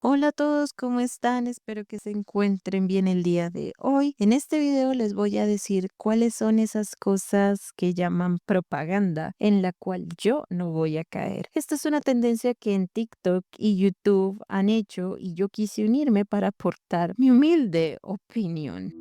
Hola a todos, ¿cómo están? Espero que se encuentren bien el día de hoy. En este video les voy a decir cuáles son esas cosas que llaman propaganda en la cual yo no voy a caer. Esta es una tendencia que en TikTok y YouTube han hecho y yo quise unirme para aportar mi humilde opinión.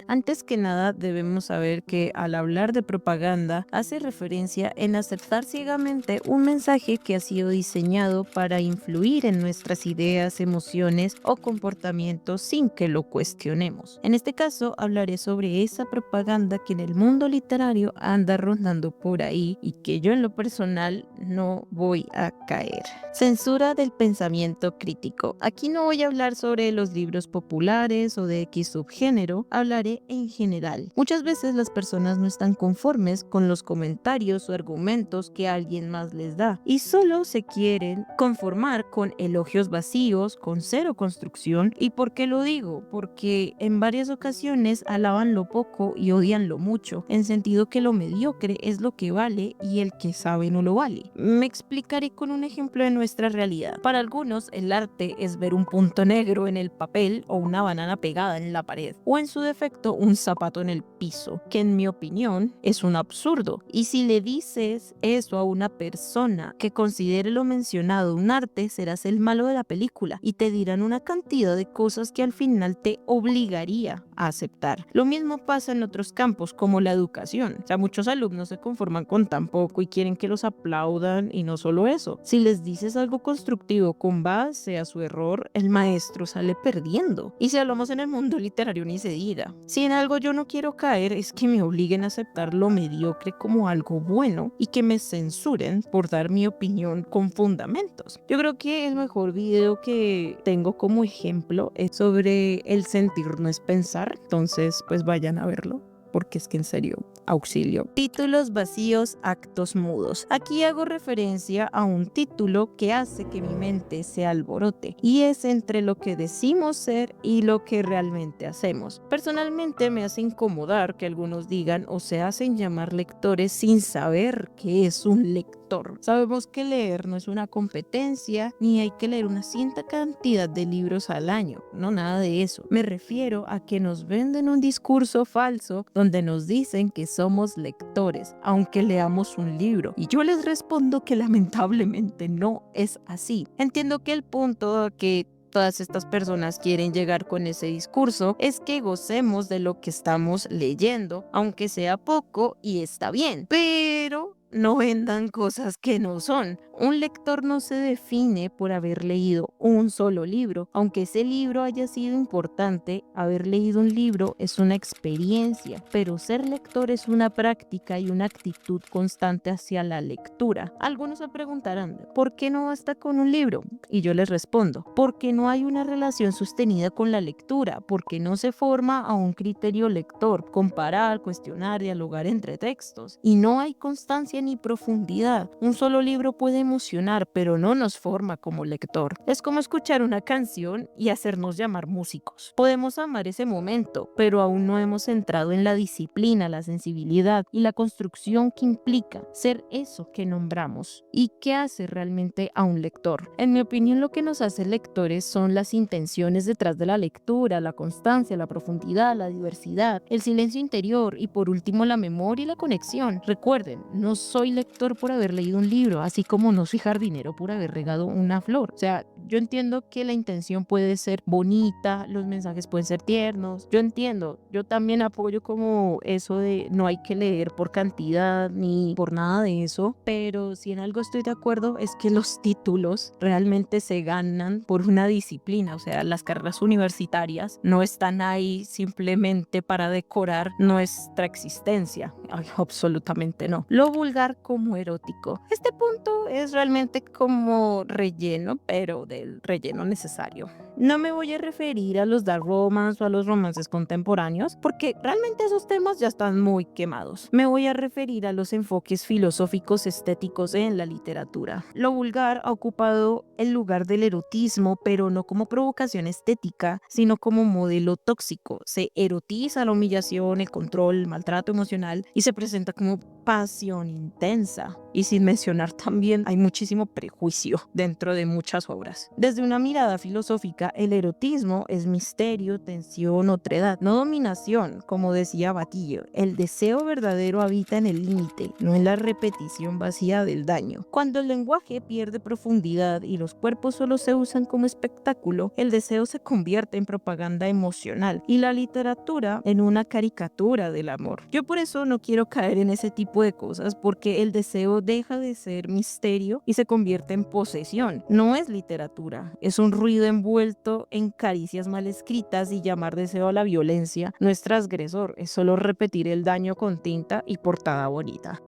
Antes que nada, debemos saber que al hablar de propaganda hace referencia en aceptar ciegamente un mensaje que ha sido diseñado para influir en nuestras ideas, emociones o comportamientos sin que lo cuestionemos. En este caso, hablaré sobre esa propaganda que en el mundo literario anda rondando por ahí y que yo en lo personal no voy a caer. Censura del pensamiento crítico. Aquí no voy a hablar sobre los libros populares o de X subgénero, hablaré en general. Muchas veces las personas no están conformes con los comentarios o argumentos que alguien más les da y solo se quieren conformar con elogios vacíos, con cero construcción. ¿Y por qué lo digo? Porque en varias ocasiones alaban lo poco y odian lo mucho, en sentido que lo mediocre es lo que vale y el que sabe no lo vale. Me explicaré con un ejemplo de nuestra realidad. Para algunos, el arte es ver un punto negro en el papel o una banana pegada en la pared, o en su defecto, un zapato en el piso, que en mi opinión es un absurdo. Y si le dices eso a una persona que considere lo mencionado un arte, serás el malo de la película y te dirán una cantidad de cosas que al final te obligaría a aceptar. Lo mismo pasa en otros campos como la educación. O sea, muchos alumnos se conforman con tan poco y quieren que los aplaudan, y no solo eso. Si les dices algo constructivo con base a su error, el maestro sale perdiendo. Y si hablamos en el mundo literario, ni se diga. Si en algo yo no quiero caer es que me obliguen a aceptar lo mediocre como algo bueno y que me censuren por dar mi opinión con fundamentos. Yo creo que el mejor video que tengo como ejemplo es sobre el sentir no es pensar. Entonces, pues vayan a verlo, porque es que en serio, auxilio. Títulos vacíos, actos mudos. Aquí hago referencia a un título que hace que mi mente se alborote y es entre lo que decimos ser y lo que realmente hacemos. Personalmente me hace incomodar que algunos digan o se hacen llamar lectores sin saber qué es un lector. Sabemos que leer no es una competencia, ni hay que leer una cierta cantidad de libros al año, no, nada de eso. Me refiero a que nos venden un discurso falso donde nos dicen que somos lectores, aunque leamos un libro. Y yo les respondo que lamentablemente no es así. Entiendo que el punto que todas estas personas quieren llegar con ese discurso es que gocemos de lo que estamos leyendo, aunque sea poco, y está bien, pero no vendan cosas que no son. Un lector no se define por haber leído un solo libro, aunque ese libro haya sido importante. Haber leído un libro es una experiencia, pero ser lector es una práctica y una actitud constante hacia la lectura. Algunos se preguntarán, ¿por qué no basta con un libro? Y yo les respondo, porque no hay una relación sostenida con la lectura, porque no se forma a un criterio lector, comparar, cuestionar, dialogar entre textos, y no hay constancia ni profundidad. Un solo libro puede emocionar, pero no nos forma como lector. Es como escuchar una canción y hacernos llamar músicos. Podemos amar ese momento, pero aún no hemos entrado en la disciplina, la sensibilidad y la construcción que implica ser eso que nombramos. ¿Y qué hace realmente a un lector? En mi opinión, lo que nos hace lectores son las intenciones detrás de la lectura, la constancia, la profundidad, la diversidad, el silencio interior y por último la memoria y la conexión. Recuerden, no soy lector por haber leído un libro, así como no soy jardinero por haber regado una flor. O sea, yo entiendo que la intención puede ser bonita, los mensajes pueden ser tiernos, yo entiendo, yo también apoyo como eso de no hay que leer por cantidad ni por nada de eso, pero si en algo estoy de acuerdo es que los títulos realmente se ganan por una disciplina. O sea, las carreras universitarias no están ahí simplemente para decorar nuestra existencia. Ay, absolutamente no. Lo vulgar como erótico. Este punto es realmente como relleno, pero del relleno necesario. No me voy a referir a los dark romance o a los romances contemporáneos, porque realmente esos temas ya están muy quemados. Me voy a referir a los enfoques filosóficos estéticos en la literatura. Lo vulgar ha ocupado el lugar del erotismo, pero no como provocación estética, sino como modelo tóxico. Se erotiza la humillación, el control, el maltrato emocional y se presenta como pasión intensa. Y sin mencionar también hay muchísimo prejuicio dentro de muchas obras. Desde una mirada filosófica, el erotismo es misterio, tensión, otredad, no dominación, como decía Batillo. El deseo verdadero habita en el límite, no en la repetición vacía del daño. Cuando el lenguaje pierde profundidad y los cuerpos solo se usan como espectáculo, el deseo se convierte en propaganda emocional y la literatura en una caricatura del amor. Yo por eso no quiero caer en ese tipo de cosas, porque el deseo deja de ser misterio y se convierte en posesión. No es literatura, es un ruido envuelto en caricias mal escritas, y llamar deseo a la violencia no es transgresor, es solo repetir el daño con tinta y portada bonita.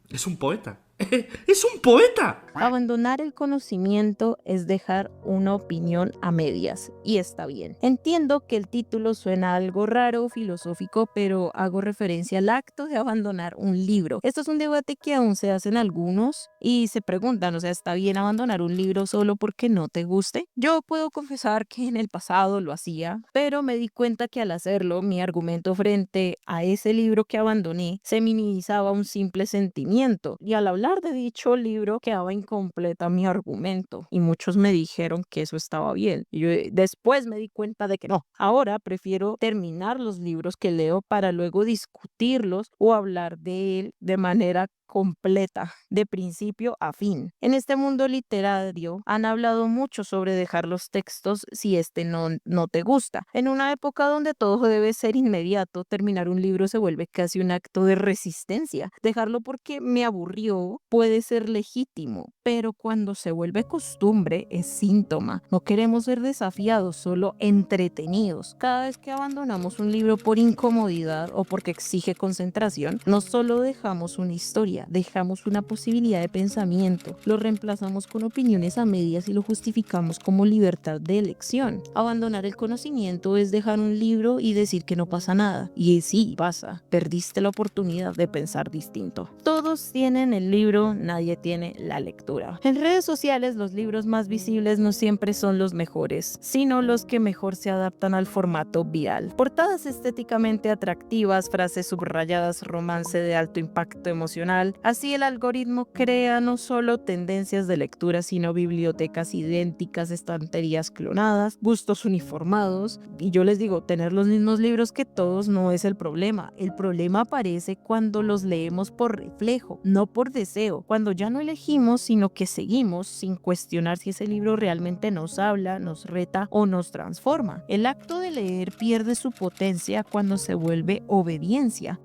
Es un poeta. ¡Es un poeta! Abandonar el conocimiento es dejar una opinión a medias, y está bien. Entiendo que el título suena algo raro, filosófico, pero hago referencia al acto de abandonar un libro. Esto es un debate que aún se hacen algunos y se preguntan, o sea, ¿está bien abandonar un libro solo porque no te guste? Yo puedo confesar que en el pasado lo hacía, pero me di cuenta que al hacerlo, mi argumento frente a ese libro que abandoné se minimizaba un simple sentimiento, y al hablar de dicho libro quedaba incompleta mi argumento, y muchos me dijeron que eso estaba bien. Y yo después me di cuenta de que no. Ahora prefiero terminar los libros que leo para luego discutirlos o hablar de él de manera completa, de principio a fin. En este mundo literario han hablado mucho sobre dejar los textos si este no te gusta. En una época donde todo debe ser inmediato, terminar un libro se vuelve casi un acto de resistencia. Dejarlo porque me aburrió puede ser legítimo, pero cuando se vuelve costumbre es síntoma. No queremos ser desafiados, solo entretenidos. Cada vez que abandonamos un libro por incomodidad o porque exige concentración, no solo dejamos una historia, dejamos una posibilidad de pensamiento, lo reemplazamos con opiniones a medias y lo justificamos como libertad de elección. Abandonar el conocimiento es dejar un libro y decir que no pasa nada. Y sí, pasa. Perdiste la oportunidad de pensar distinto. Todos tienen el libro, nadie tiene la lectura. En redes sociales, los libros más visibles no siempre son los mejores, sino los que mejor se adaptan al formato viral. Portadas estéticamente atractivas, frases subrayadas, romance de alto impacto emocional. Así el algoritmo crea no solo tendencias de lectura, sino bibliotecas idénticas, estanterías clonadas, gustos uniformados. Y yo les digo, tener los mismos libros que todos no es el problema. El problema aparece cuando los leemos por reflejo, no por deseo. Cuando ya no elegimos, sino que seguimos sin cuestionar si ese libro realmente nos habla, nos reta o nos transforma. El acto de leer pierde su potencia cuando se vuelve obediencia.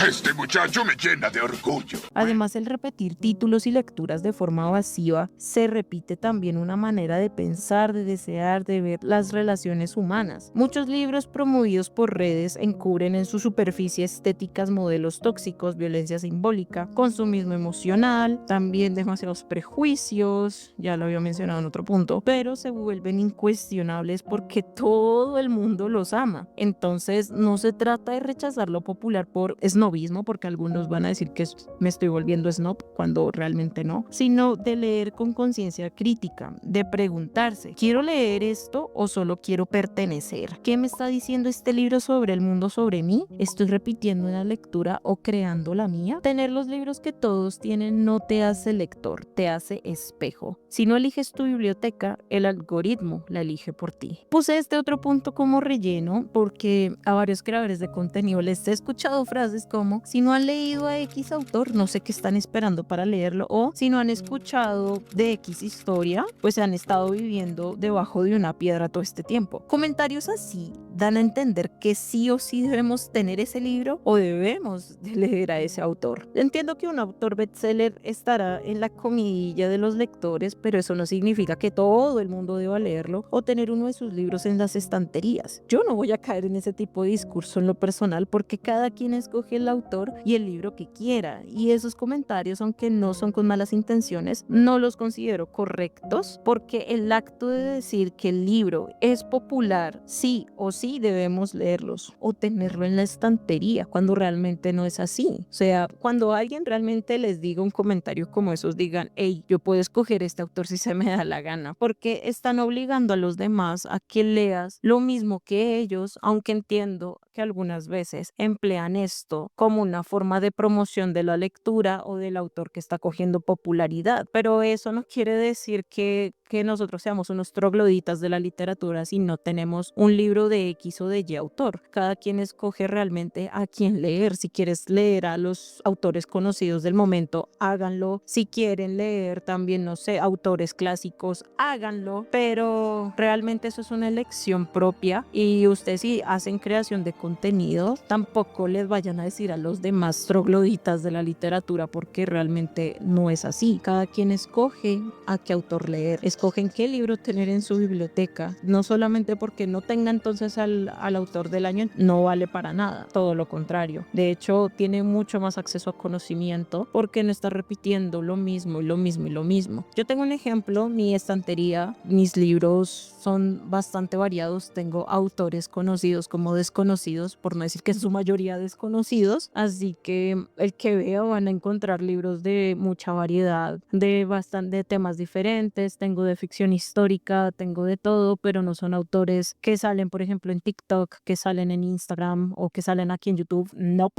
Este muchacho me llena de orgullo. Además, el repetir títulos y lecturas de forma evasiva se repite también una manera de pensar, de desear, de ver las relaciones humanas. Muchos libros promovidos por redes encubren en su superficie estéticas modelos tóxicos, violencia simbólica, consumismo emocional, también demasiados prejuicios, ya lo había mencionado en otro punto, pero se vuelven incuestionables porque todo el mundo los ama. Entonces, no se trata de rechazar lo popular por snobismo, porque algunos van a decir que me estoy volviendo snob cuando realmente no, sino de leer con conciencia crítica, de preguntarse, ¿quiero leer esto o solo quiero pertenecer? ¿Qué me está diciendo este libro sobre el mundo, sobre mí? ¿Estoy repitiendo una lectura o creando la mía? Tener los libros que todos tienen no te hace lector, te hace espejo. Si no eliges tu biblioteca, el algoritmo la elige por ti. Puse este otro punto como relleno porque a varios creadores de contenido les he escuchado frases como: si no han leído a X autor, no sé qué están esperando para leerlo, o si no han escuchado de X historia, pues se han estado viviendo debajo de una piedra todo este tiempo. Comentarios así dan a entender que sí o sí debemos tener ese libro o debemos de leer a ese autor. Entiendo que un autor bestseller estará en la comidilla de los lectores, pero eso no significa que todo el mundo deba leerlo o tener uno de sus libros en las estanterías. Yo no voy a caer en ese tipo de discurso en lo personal porque cada quien escoge el autor y el libro que quiera, y esos comentarios, aunque no son con malas intenciones, no los considero correctos, porque el acto de decir que el libro es popular, sí o sí debemos leerlos o tenerlo en la estantería, cuando realmente no es así. O sea, cuando alguien realmente les diga un comentario como esos, digan, hey, yo puedo escoger este autor si se me da la gana, porque están obligando a los demás a que leas lo mismo que ellos, aunque entiendo que algunas veces emplean esto como una forma de promoción de la lectura o del autor que está cogiendo popularidad, pero eso no quiere decir que nosotros seamos unos trogloditas de la literatura si no tenemos un libro de X o de Y autor. Cada quien escoge realmente a quién leer. Si quieres leer a los autores conocidos del momento, háganlo. Si quieren leer también, no sé, autores clásicos, háganlo, pero realmente eso es una elección propia, y ustedes, si hacen creación de contenido, tampoco les vayan a decir a los demás trogloditas de la literatura, porque realmente no es así. Cada quien escoge a qué autor leer, escogen qué libro tener en su biblioteca, no solamente porque no tenga entonces al autor del año, no vale para nada, todo lo contrario. De hecho, tiene mucho más acceso a conocimiento porque no está repitiendo lo mismo y lo mismo y lo mismo. Yo tengo un ejemplo, mi estantería, mis libros son bastante variados, tengo autores conocidos como desconocidos, por no decir que en su mayoría desconocidos, así que el que vea van a encontrar libros de mucha variedad, de bastante temas diferentes. Tengo de ficción histórica, tengo de todo, pero no son autores que salen, por ejemplo, en TikTok, que salen en Instagram o que salen aquí en YouTube, no.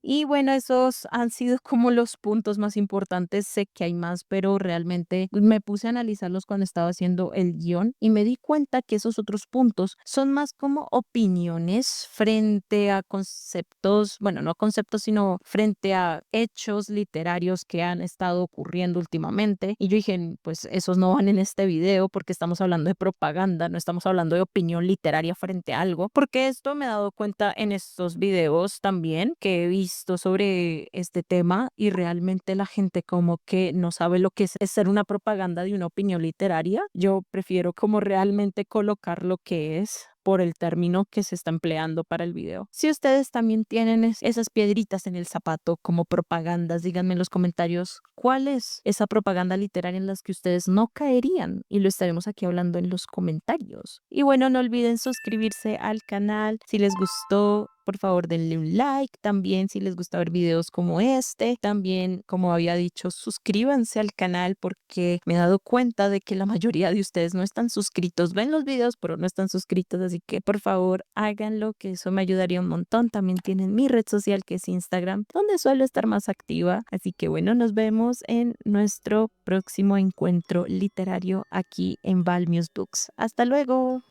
Y bueno, esos han sido como los puntos más importantes. Sé que hay más, pero realmente me puse a analizarlos cuando estaba haciendo el guión y me di cuenta que esos otros puntos son más como opiniones frente a conceptos, bueno, no conceptos, sino frente a hechos literarios que han estado ocurriendo últimamente. Y yo dije, pues esos no van en este video porque estamos hablando de propaganda, no estamos hablando de opinión literaria frente a algo, porque esto me he dado cuenta en estos videos también que he visto sobre este tema, y realmente la gente como que no sabe lo que es ser una propaganda de una opinión literaria. Yo prefiero como realmente colocar lo que es por el término que se está empleando para el video. Si ustedes también tienen esas piedritas en el zapato como propagandas, díganme en los comentarios cuál es esa propaganda literaria en las que ustedes no caerían, y lo estaremos aquí hablando en los comentarios. Y bueno, no olviden suscribirse al canal si les gustó. Por favor, denle un like. También, si les gusta ver videos como este, también, como había dicho, suscríbanse al canal, porque me he dado cuenta de que la mayoría de ustedes no están suscritos. Ven los videos, pero no están suscritos, así que por favor háganlo, que eso me ayudaría un montón. También tienen mi red social, que es Instagram, donde suelo estar más activa. Así que bueno, nos vemos en nuestro próximo encuentro literario aquí en Valmuse Books. Hasta luego.